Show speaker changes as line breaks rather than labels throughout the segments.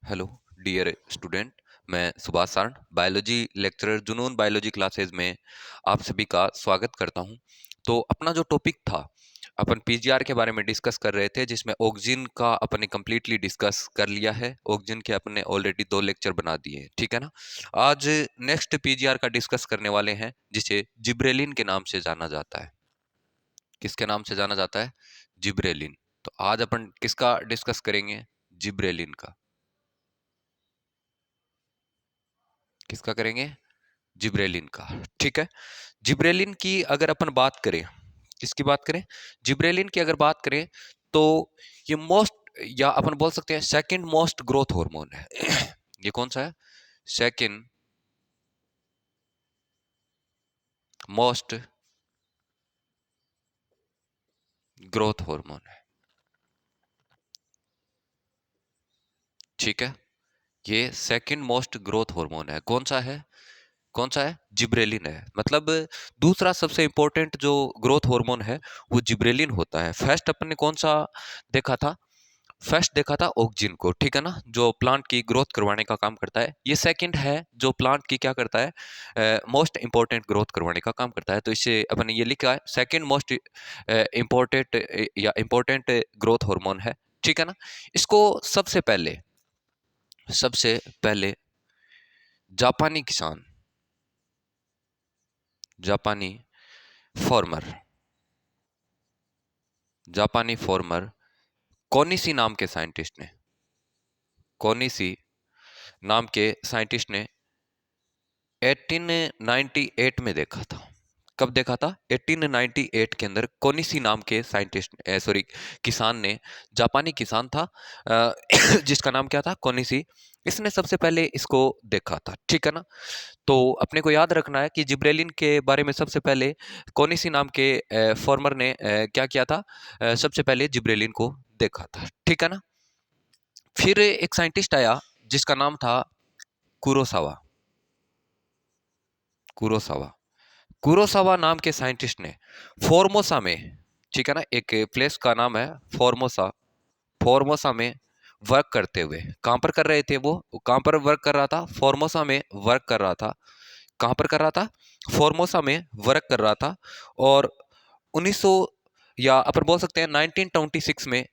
Hello dear student. मैं Subhash Saran biology lecturer Junoon biology classes में आप सभी का स्वागत करता हूं। तो अपना जो टॉपिक था, अपन पीजीआर के बारे में डिस्कस कर रहे थे, जिसमें ऑक्सीजन का अपने कंप्लीटली डिस्कस कर लिया है। ऑक्सीजन के अपने ऑलरेडी 2 लेक्चर बना दिए हैं, ठीक है ना। आज नेक्स्ट पीजीआर का डिस्कस करने वाले हैं, जिसे जिब्रेलिन के नाम से जाना जाता है। किसके नाम से जाना जाता है? जिब्रेलिन। तो आज अपन किसका डिस्कस करेंगे? जिब्रेलिन का। किसका करेंगे? जिब्रेलिन का। ठीक है। जिब्रेलिन की अगर अपन बात करें, किसकी बात करें? जिब्रेलिन की अगर बात करें तो ये मोस्ट, या अपन बोल सकते हैं सेकंड मोस्ट ग्रोथ हार्मोन है। ये कौन सा है? सेकंड मोस्ट ग्रोथ हार्मोन है। ठीक है। ये सेकंड मोस्ट ग्रोथ हार्मोन है। कौन सा है? कौन सा है? जिब्रेलिन है। मतलब दूसरा सबसे इंपॉर्टेंट जो ग्रोथ हार्मोन है वो जिब्रेलिन होता है। फर्स्ट अपन ने कौन सा देखा था? फर्स्ट देखा था ऑक्सिन को, ठीक है ना, जो प्लांट की ग्रोथ करवाने का काम करता है। ये सेकंड है जो प्लांट की क्या करता है? मोस्ट इंपॉर्टेंट ग्रोथ करवाने का काम करता है। तो इसे अपन ने ये लिखा है सेकंड मोस्ट इंपॉर्टेंट या इंपॉर्टेंट ग्रोथ हार्मोन है, ठीक है ना। इसको सबसे पहले जापानी किसान, जापानी फार्मर, जापानी फार्मर कोनिसी नाम के साइंटिस्ट ने, कोनिसी नाम के साइंटिस्ट ने 1898 में देखा था। कब देखा था? 1898 के अंदर कोनिसी नाम के साइंटिस्ट, सॉरी, किसान ने, जापानी किसान था, जिसका नाम क्या था? कोनिसी। इसने सबसे पहले इसको देखा था, ठीक है ना। तो अपने को याद रखना है कि जिब्रेलिन के बारे में सबसे पहले कोनिसी नाम के फार्मर ने क्या किया था? सबसे पहले जिब्रेलिन को देखा था, ठीक है ना। फिर एक साइंटिस्ट आया जिसका नाम था कुरोसावा। कुरोसावा, कुरोसावा नाम के साइंटिस्ट ने फोर्मोसा में, ठीक है ना, एक प्लेस का नाम है फोर्मोसा, फोर्मोसा में वर्क करते हुए, कहां पर कर रहे थे वो? कहां पर वर्क कर रहा था? फोर्मोसा में वर्क कर रहा था। कहां पर कर रहा था? फोर्मोसा में वर्क कर रहा था। और 1900, या अपन बोल सकते हैं 1926 में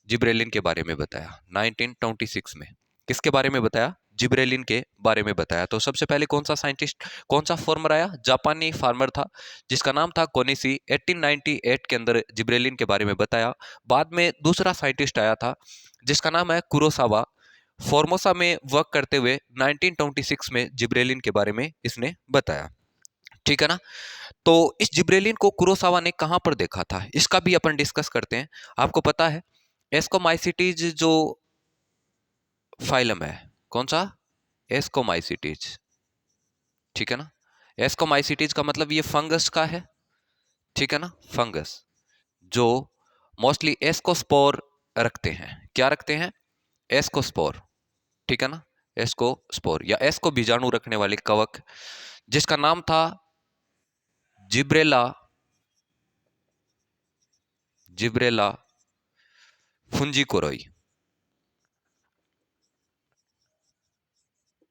जिब्रेलिन के बारे में बताया। 1926 में किसके बारे में बताया? जिब्रेलिन के बारे में बताया। तो सबसे पहले कौन सा साइंटिस्ट, कौन सा फार्मर आया? जापानी फार्मर था जिसका नाम था कोनिसी। 1898 के अंदर जिब्रेलिन के बारे में बताया। बाद में दूसरा साइंटिस्ट आया था जिसका नाम है कुरोसावा। फॉर्मोसा में वर्क करते हुए 1926 में जिब्रेलिन के बारे में इसने बताया, ठीक है ना। तो इस जिब्रेलिन को कुरोसावा ने कहां पर देखा था, इसका भी अपन डिस्कस करते हैं। आपको पता है एस्कोमाइसिटीज जो फाइलम है, कौन सा? एस्कोमाइसिटीज, ठीक है ना। एस्कोमाइसिटीज का मतलब ये फंगस का है, ठीक है ना। फंगस जो मोस्टली एस्कोस्पोर रखते हैं। क्या रखते हैं? एस्कोस्पोर, ठीक है ना। एस्कोस्पोर या एस्को बीजाणु रखने वाले कवक, जिसका नाम था जिब्रेला, जिब्रेला फुंजीकोरोई,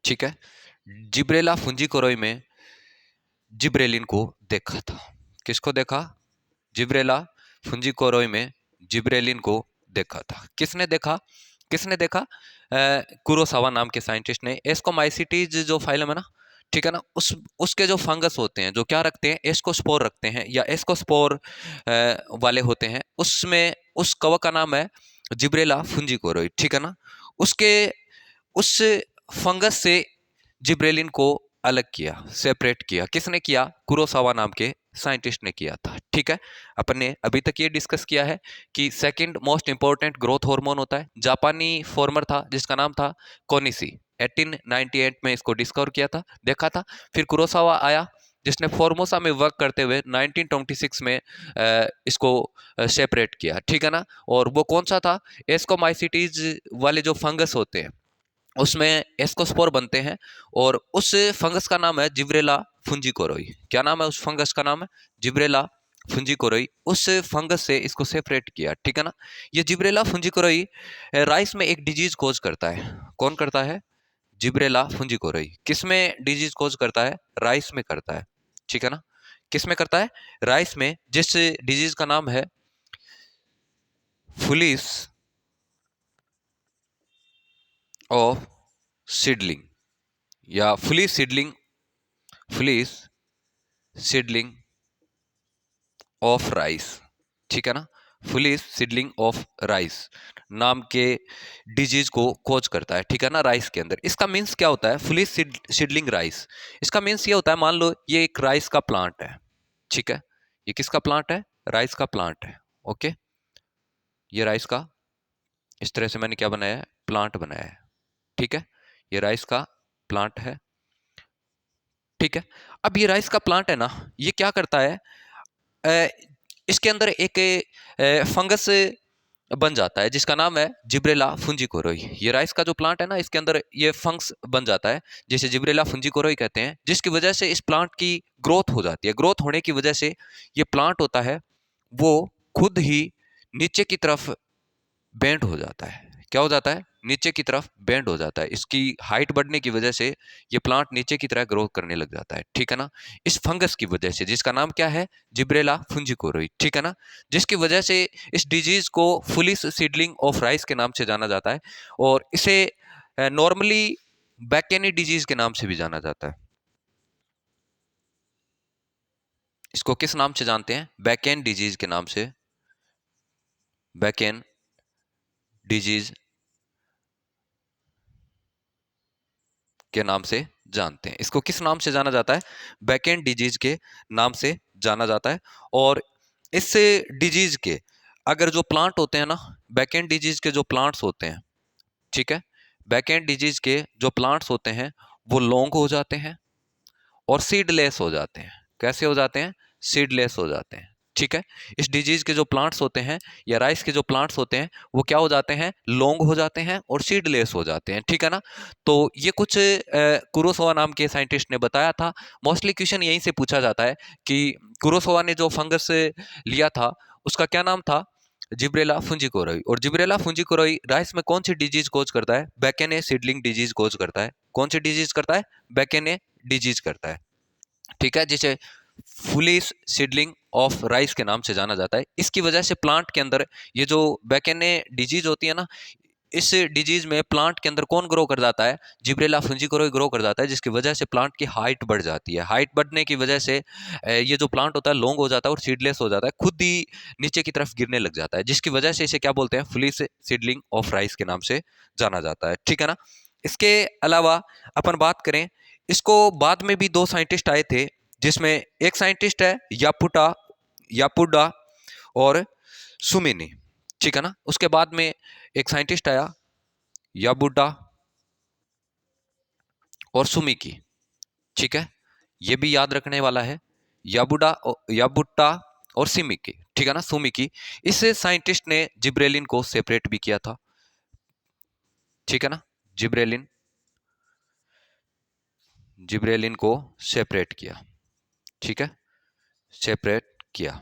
ठीक है। जिब्रेला फुंजीकोरोई में जिब्रेलिन को देखा था। किसको देखा? जिब्रेला फुंजीकोरोई में जिब्रेलिन को देखा था। किसने देखा? किसने देखा? कुरोसावा नाम के साइंटिस्ट ने। एस्कोमाइसिटीज जो फाइलम है ना, ठीक है ना, उसके जो फंगस होते हैं, जो क्या रखते हैं? एस्कोस्पोर रखते हैं या एस्कोस्पोर वाले होते हैं, उसमें उस कवक का नाम है जिब्रेला फुंजीकोरोई, ठीक है ना। उसके उस फंगस से जिब्रेलिन को अलग किया, सेपरेट किया। किसने किया? कुरोसावा नाम के साइंटिस्ट ने किया था, ठीक है। अपन ने अभी तक ये डिस्कस किया है कि second most important growth hormone होता है। जापानी फार्मर था जिसका नाम था कोनिसी। 1898 में इसको डिस्कवर किया था, देखा था। फिर कुरोसावा आया जिसने फॉर्मोसा में वर्क करते हुए 1926 में इसको सेपरेट किया, ठीक है ना। और वो कौन सा था? एस्कोमाइसिटीज वाले जो फंगस होते हैं उसमें एस्कोस्पोर बनते हैं। और उस फंगस का नाम है जिब्रेला फुंजीकोरोई। क्या नाम है उस फंगस का? नाम है जिब्रेला फुंजीकोरोई उस फंगस से इसको सेपरेट किया, ठीक है ना। ये जिब्रेला फुंजीकोरोई राइस में एक डिजीज कोज करता है। कौन करता है? जिब्रेला फुंजीकोरोई। किस में डिजीज कोज करता है? राइस में करता है, ठीक है ना। किस में करता है? राइस में, जिस डिजीज का नाम है फुलिस ऑफ सीडलिंग या फुलिस सीडलिंग ऑफ राइस, ठीक है ना। फुलिस सीडलिंग ऑफ राइस नाम के डिजीज को कोज करता है, ठीक है ना, राइस के अंदर। इसका मीन्स क्या होता है? फुलिस सीडलिंग राइस, इसका मीन्स ये होता है, मान लो ये एक राइस का प्लांट है, ठीक है। ये किसका प्लांट है? राइस का प्लांट है, ओके। ये राइस का, इस तरह से मैंने क्या बनाया है? प्लांट बनाया है, ठीक है। ये राइस का प्लांट है, ठीक है। अब ये राइस का प्लांट है ना, ये क्या करता है? अ, इसके अंदर एक फंगस बन जाता है जिसका नाम है जिब्रेला फुंजीकोरोई। ये राइस का जो प्लांट है ना, इसके अंदर ये फंगस बन जाता है जिसे जिब्रेला फुंजीकोरोई कहते हैं, जिसकी वजह से इस प्लांट की ग्रोथ हो जाती है। ग्रोथ होने की वजह से ये प्लांट होता है वो खुद ही नीचे की तरफ बेंड हो जाता है। क्या हो जाता है? नीचे की तरफ बेंड हो जाता है। इसकी हाइट बढ़ने की वजह से ये प्लांट नीचे की तरह ग्रो करने लग जाता है, ठीक है ना। इस फंगस की वजह से, जिसका नाम क्या है? जिब्रेला फुंजीकोरोई, ठीक है ना। जिसकी वजह से इस डिजीज को फुलिस सीडलिंग ऑफ राइस के नाम से जाना जाता है, और इसे नॉर्मली बैकेनी डिजीज के नाम से भी जाना जाता है। इसको किस नाम से जानते हैं? बैकेन डिजीज के नाम से, बैकेन डिजीज के नाम से जानते हैं। इसको किस नाम से जाना जाता है? बैकेंड डिजीज के नाम से जाना जाता है। और इस डिजीज के अगर जो प्लांट होते हैं ना, बैकेंड डिजीज के जो प्लांट्स होते हैं, ठीक है, बैकेंड डिजीज के जो प्लांट्स होते हैं वो लॉन्ग हो जाते हैं और सीडलेस हो जाते हैं। कैसे हो जाते हैं? सीडलेस हो जाते हैं, ठीक है। इस डिजीज के जो प्लांट्स होते हैं या राइस के जो प्लांट्स होते हैं वो क्या हो जाते हैं? लॉन्ग हो जाते हैं और सीडलेस हो जाते हैं, ठीक है ना। तो ये कुछ कुरोसावा नाम के साइंटिस्ट ने बताया था। मोस्टली क्वेश्चन यहीं से पूछा जाता है कि कुरोसावा ने जो फंगस लिया था उसका क्या नाम था? जिब्रेला फुंजीकोरोई। और जिब्रेला फुंजीकोरोई राइस में कौन सी डिजीज कोज करता है? बैकेने सीडलिंग डिजीज कोज करता है। कौन सी डिजीज करता है? बैकेने डिजीज करता है, ठीक है, जिसे फुलिस सीडलिंग ऑफ राइस के नाम से जाना जाता है। इसकी वजह से प्लांट के अंदर ये जो बैकेने डिजीज होती है ना, इस डिजीज में प्लांट के अंदर कौन ग्रो कर जाता है? जिब्रेला फुंजीकोरोई ग्रो कर जाता है, जिसकी वजह से प्लांट की हाइट बढ़ जाती है। हाइट बढ़ने की वजह से ये जो प्लांट होता है लॉन्ग हो जाता है और सीडलेस हो जाता है, खुद ही नीचे की तरफ गिरने लग जाता है, जिसकी वजह से इसे क्या बोलते हैं? फुलिस सीडलिंग ऑफ राइस के नाम से जाना जाता है, ठीक है ना। इसके अलावा अपन बात करें, इसको बाद में भी दो साइंटिस्ट आए थे, जिसमें एक साइंटिस्ट है यापुडा और सुमिनी, ठीक है ना। उसके बाद में एक साइंटिस्ट आया याबुडा और सुमिकी, ठीक है। ये भी याद रखने वाला है, याबुट्टा और सिमिकी, ठीक है ना, सुमिकी। इस साइंटिस्ट ने जिब्रेलिन को सेपरेट भी किया था, ठीक है ना। जिब्रेलिन जिब्रेलिन को सेपरेट किया, ठीक है, सेपरेट किया,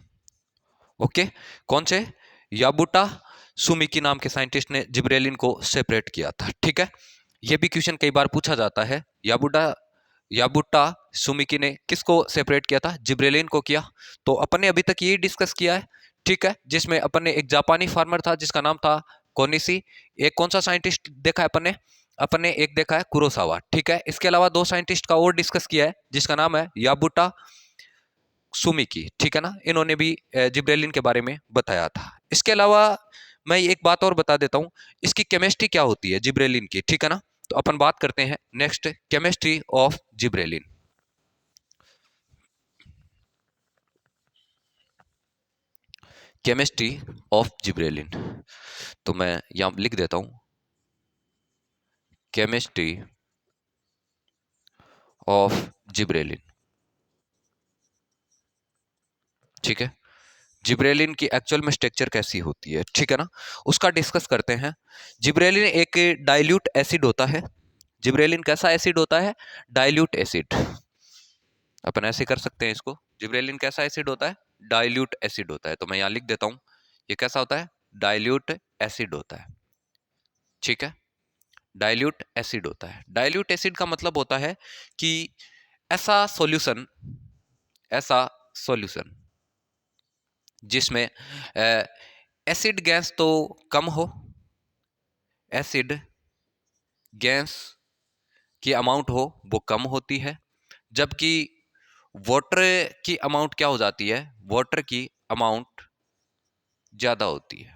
ओके। कौन से? याबुटा सुमिकी नाम के साइंटिस्ट ने जिब्रेलिन को सेपरेट किया था, ठीक है। यह भी क्वेश्चन कई बार पूछा जाता है। याबुटा सुमिकी ने किसको सेपरेट किया था? जिब्रेलिन को किया। तो अपन ने अभी तक यही डिस्कस किया है, ठीक है, जिसमें अपन ने एक जापानी फार्मर था जिसका नाम था कोनिसी। एक कौन सा साइंटिस्ट देखा है अपन ने एक देखा है कुरोसावा, ठीक है। इसके अलावा दो साइंटिस्ट का और डिस्कस किया है जिसका नाम है याबुटा सुमिकी, ठीक है ना। इन्होंने भी जिब्रेलिन के बारे में बताया था। इसके अलावा मैं एक बात और बता देता हूं, इसकी केमिस्ट्री क्या होती है जिब्रेलिन की, ठीक है ना। तो अपन बात करते हैं next, chemistry of gibberellin. Chemistry of gibberellin, तो मैं यहां लिख देता हूं, केमिस्ट्री ऑफ जिब्रेलिन, ठीक है। जिब्रेलिन की एक्चुअल में स्ट्रक्चर कैसी होती है, ठीक है ना, उसका डिस्कस करते हैं। जिब्रेलिन एक डाइल्यूट एसिड होता है। जिब्रेलिन कैसा एसिड होता है? Dilute acid. अपन ऐसे कर सकते हैं इसको, जिब्रेलिन कैसा एसिड होता है? डाइल्यूट एसिड होता है। तो मैं यहां लिख देता हूं, ये कैसा होता है? डाइल्यूट एसिड होता है। ठीक है, डाइल्यूट एसिड होता है। डाइल्यूट एसिड का मतलब होता है कि ऐसा सॉल्यूशन, ऐसा सॉल्यूशन जिसमें एसिड गैस तो कम हो, एसिड गैस की अमाउंट हो वो कम होती है, जबकि वाटर की अमाउंट क्या हो जाती है? वाटर की अमाउंट ज्यादा होती है।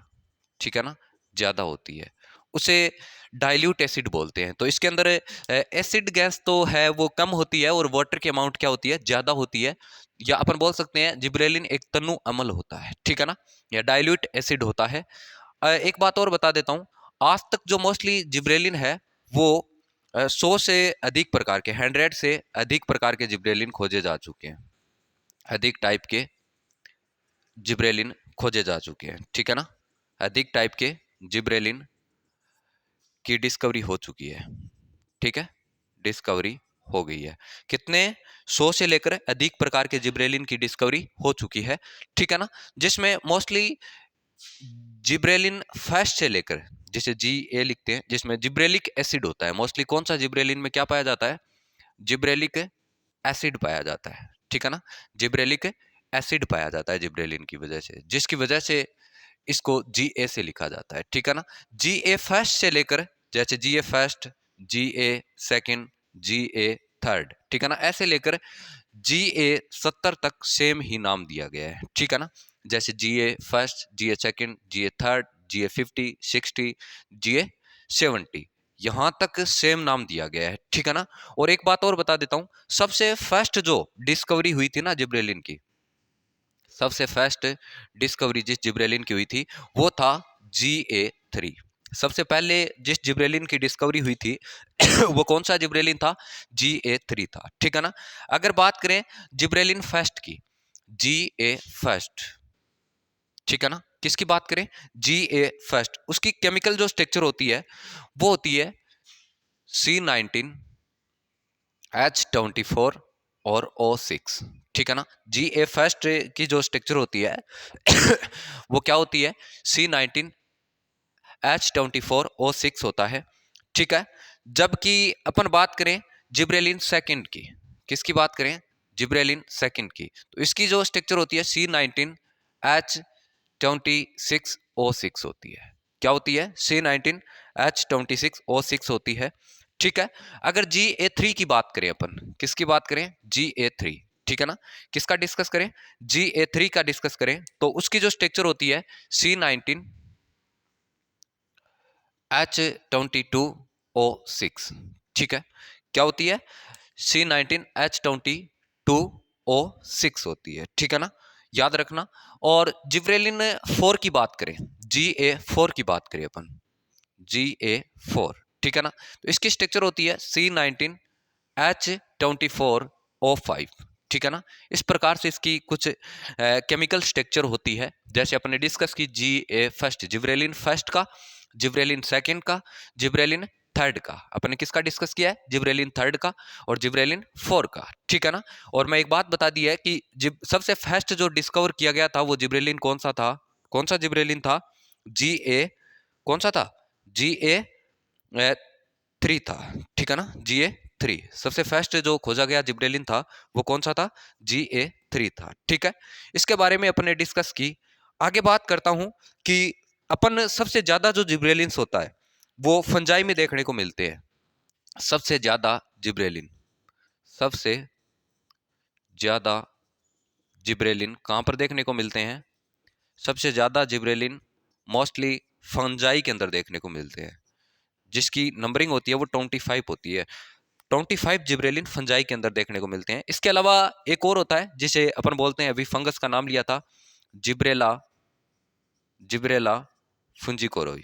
ठीक है ना, ज्यादा होती है, उसे डाइल्यूट एसिड बोलते हैं। तो इसके अंदर एसिड गैस तो है वो कम होती है और वाटर की अमाउंट क्या होती है? ज्यादा होती है। या अपन बोल सकते हैं जिब्रेलिन एक तनु अम्ल होता है। ठीक है ना, या डाइल्यूट एसिड होता है। एक बात और बता देता हूं, आज तक जो मोस्टली जिब्रेलिन है वो 100 से अधिक प्रकार के, 100 से अधिक प्रकार के जिब्रेलिन खोजे जा चुके हैं, अधिक टाइप के जिब्रेलिन खोजे जा चुके हैं। ठीक है ना, अधिक टाइप के जिब्रेलिन की डिस्कवरी हो चुकी है। ठीक है, डिस्कवरी हो गई है। कितने? 100 से लेकर अधिक प्रकार के जिब्रेलिन की डिस्कवरी हो चुकी है। ठीक है ना, जिसमें मोस्टली जिब्रेलिन फर्स्ट से लेकर, जिसे जी ए लिखते हैं, जिसमें जिब्रेलिक एसिड होता है। मोस्टली कौन सा जिब्रेलिन में क्या पाया जाता है? जिब्रेलिक एसिड पाया जाता है। ठीक है ना, जिब्रेलिक एसिड पाया जाता है जिब्रेलिन की वजह से, जिसकी वजह से इसको जी ए से लिखा जाता है। ठीक है ना, जी ए फर्स्ट से लेकर, जैसे जी ए फर्स्ट, जी ए सेकेंड, जी ए थर्ड, ठीक है ना, ऐसे लेकर जी ए 70 तक सेम ही नाम दिया गया है। ठीक है ना, जैसे जी ए फर्स्ट, जी ए सेकेंड, जी ए थर्ड, जी ए 50, 60, जी ए 70, यहां तक सेम नाम दिया गया है। ठीक है ना, और एक बात और बता देता हूं, सबसे फर्स्ट जो डिस्कवरी हुई थी ना जिब्रेलिन की, सबसे फर्स्ट डिस्कवरी जिस जिब्रेलिन की हुई थी वो था GA3। सबसे पहले जिस जिब्रेलिन की डिस्कवरी हुई थी वो कौन सा जिब्रेलिन था? GA3 था। ठीक है ना, अगर बात करें जिब्रेलिन फर्स्ट की, GA फर्स्ट, ठीक है ना, किसकी बात करें? GA फर्स्ट, उसकी केमिकल जो स्ट्रक्चर होती है वो होती है C19H24 और O6। ठीक है ना, GA फर्स्ट की जो स्ट्रक्चर होती है वो क्या होती है? C19H24O6 होता है। ठीक है, जबकि अपन बात करें जिब्रेलिन सेकंड की, किसकी बात करें? जिब्रेलिन सेकंड की, तो इसकी जो स्ट्रक्चर होती है C19H26O6 होती है। क्या होती है? C19H26O6 होती है। ठीक है, अगर GA3 की बात करें, अपन किसकी बात करें? GA3। ठीक है ना, किसका डिस्कस करें? GA3 का डिस्कस करें, तो उसकी जो स्ट्रक्चर होती है C19H22O6। ठीक है, क्या होती है? C19H22O6 होती है। ठीक है ना, याद रखना। और जिब्रेलिन 4 की बात करें, GA4 की बात करें अपन, GA4, ठीक है ना, तो इसकी स्ट्रक्चर होती है C19H24O5। ठीक है ना, इस प्रकार से इसकी कुछ केमिकल स्ट्रक्चर होती है। जैसे अपने डिस्कस की GA फर्स्ट, जिब्रेलिन फर्स्ट का, जिब्रेलिन सेकंड का, जिब्रेलिन थर्ड का। अपने किसका डिस्कस किया है? जिब्रेलिन थर्ड का और जिब्रेलिन 4 का। ठीक है ना, और मैं एक बात बता दी है कि सबसे फर्स्ट जो डिस्कवर किया गया था वो जिब्रेलिन कौन सा था? कौन सा जिब्रेलिन था? GA, कौन सा था? GA 3 था। ठीक है ना, GA3 सबसे फर्स्ट जो खोजा गया जिब्रेलिन था वो कौन सा था? GA3 था। ठीक है, इसके बारे में अपने डिस्कस की। आगे बात करता हूं कि अपन सबसे ज्यादा जो जिब्रेलिन्स होता है वो फंजाई में देखने को मिलते हैं। सबसे ज्यादा जिब्रेलिन, सबसे ज्यादा जिब्रेलिन कहां पर देखने को मिलते हैं? सबसे ज्यादा जिब्रेलिन मोस्टली फंजाई के अंदर देखने को मिलते हैं, जिसकी नंबरिंग होती है वो 25 होती है। 25 जिब्रेलिन फंजाई के अंदर देखने को मिलते हैं। इसके अलावा एक और होता है जिसे अपन बोलते हैं, अभी फंगस का नाम लिया था, जिब्रेला, जिब्रेला फुंजिकोरोई।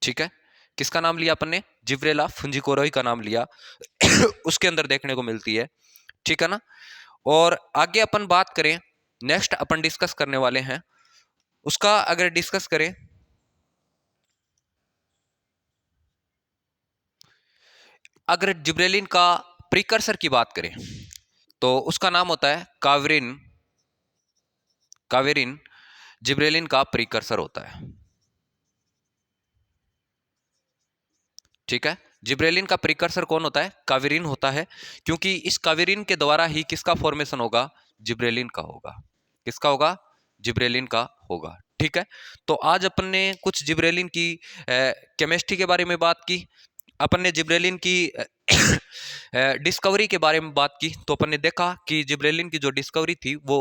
ठीक है, किसका नाम लिया अपन ने? जिब्रेला फुंजिकोरोई का नाम लिया उसके अंदर देखने को मिलती है। ठीक है ना, और आगे अपन बात करें, नेक्स्ट अपन डिस्कस करने वाले हैं उसका, अगर डिस्कस करें, अगर जिब्रेलिन का प्रिकर्सर की बात करें तो उसका नाम होता है कावरिन कावेरिन जिब्रेलिन का प्रीकर्सर होता है। ठीक है, जिब्रेलिन का प्रीकर्सर कौन होता है? कावेरिन होता है, क्योंकि इस कावेरिन के द्वारा ही किसका फॉर्मेशन होगा? जिब्रेलिन का होगा। किसका होगा? जिब्रेलिन का होगा। ठीक है, तो आज अपन ने कुछ जिब्रेलिन की केमिस्ट्री के बारे में बात की, अपन ने जिब्रेलिन की डिस्कवरी के बारे में बात की। तो अपन ने देखा कि जिब्रेलिन की जो डिस्कवरी थी वो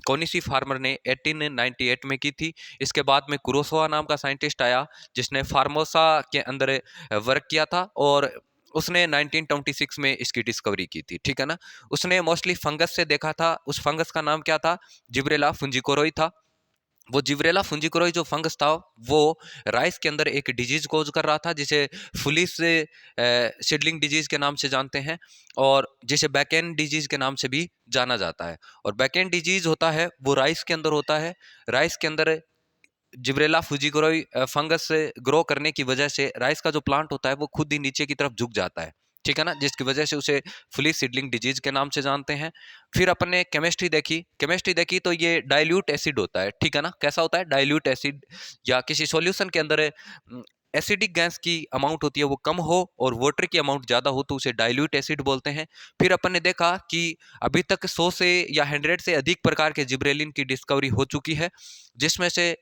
कौन सी फार्मर ने 1898 में की थी। इसके बाद में कुरोसावा नाम का साइंटिस्ट आया जिसने फार्मोसा के अंदर वर्क किया था और उसने 1926 में इसकी डिस्कवरी की थी। ठीक है ना, उसने मोस्टली फंगस से देखा था। उस फंगस का नाम क्या था? जिब्रेला फुंजिकोरोई था। वो जिब्रेला फुंजिकोरोई जो फंगस था वो राइस के अंदर एक डिजीज कोज कर रहा था जिसे फुलिस सीडलिंग डिजीज के नाम से जानते हैं और जिसे बैकेन डिजीज के नाम से भी जाना जाता है। और बैकेन डिजीज होता है वो राइस के अंदर होता है। राइस के अंदर जिब्रेला फुजिकोरोई फंगस से ग्रो करने की वजह से राइस का जो प्लांट होता है वो खुद ही नीचे की तरफ झुक जाता है। ठीक है ना, जिसकी वजह से उसे फ्ली सीडलिंग डिजीज के नाम से जानते हैं। फिर अपन ने केमिस्ट्री देखी तो ये डाइल्यूट एसिड होता है। ठीक है ना, कैसा होता है? डाइल्यूट एसिड, या किसी सॉल्यूशन के अंदर एसिडिक गैस की अमाउंट होती है वो कम हो और वाटर की अमाउंट ज्यादा हो तो उसे डाइल्यूट एसिड बोलते हैं। फिर अपन ने देखा कि अभी तक 100 से या 100 से अधिक प्रकार के जिब्रेलिन की डिस्कवरी हो चुकी है, जिसमें से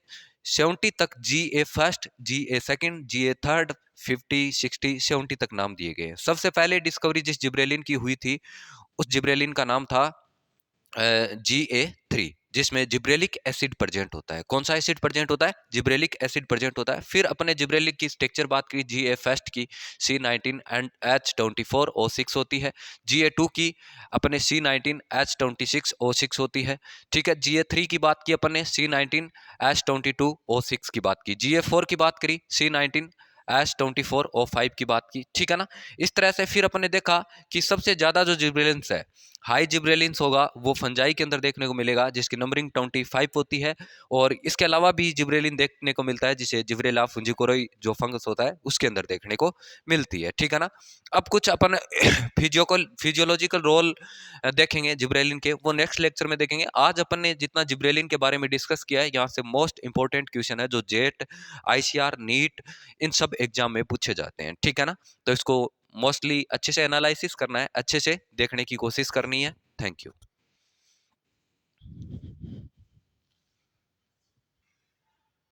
70 तक GA first, GA second, GA third, 50, 60, 70 तक नाम दिए गए हैं। सबसे पहले डिस्कवरी जिस जिब्रेलिन की हुई थी उस जिब्रेलिन का नाम था GA3, जिसमें जिब्रेलिक एसिड प्रेजेंट होता है। कौन सा एसिड प्रेजेंट होता है? जिब्रेलिक एसिड प्रेजेंट होता है। फिर अपने जिब्रेलिक की स्ट्रक्चर बात करी, GA फर्स्ट की C19 एंड H24O6 होती है। GA2 की अपने C19 H26O6 होती है। ठीक है, GA3 की बात की अपने C19 H22O6 की बात की। GA4 की बात करी, C19 H24O5 की बात की। ठीक है ना, इस तरह से फिर अपन ने देखा कि सबसे ज्यादा जो जिब्रेलिन्स है, हाई जिब्रेलिन्स होगा वो फंजाई के अंदर देखने को मिलेगा जिसकी नंबरिंग 25 होती है। और इसके अलावा भी जिब्रेलिन देखने को मिलता है जिसे जिब्रेला फुंजिकोरोई जो फंगस होता है उसके अंदर देखने को मिलती है। ठीक है ना, अब कुछ अपन फिजियोलॉजिकल रोल देखेंगे जिब्रेलिन के, वो नेक्स्ट लेक्चर में देखेंगे। आज अपन ने जितना जिब्रेलिन के बारे में डिस्कस किया है यहाँ से मोस्ट इंपॉर्टेंट क्वेश्चन है जो जेट, ICR, नीट, इन सब एग्जाम में पूछे जाते हैं। ठीक है ना, तो इसको मोस्टली अच्छे से एनालिसिस करना है, अच्छे से देखने की कोशिश करनी है। Thank you.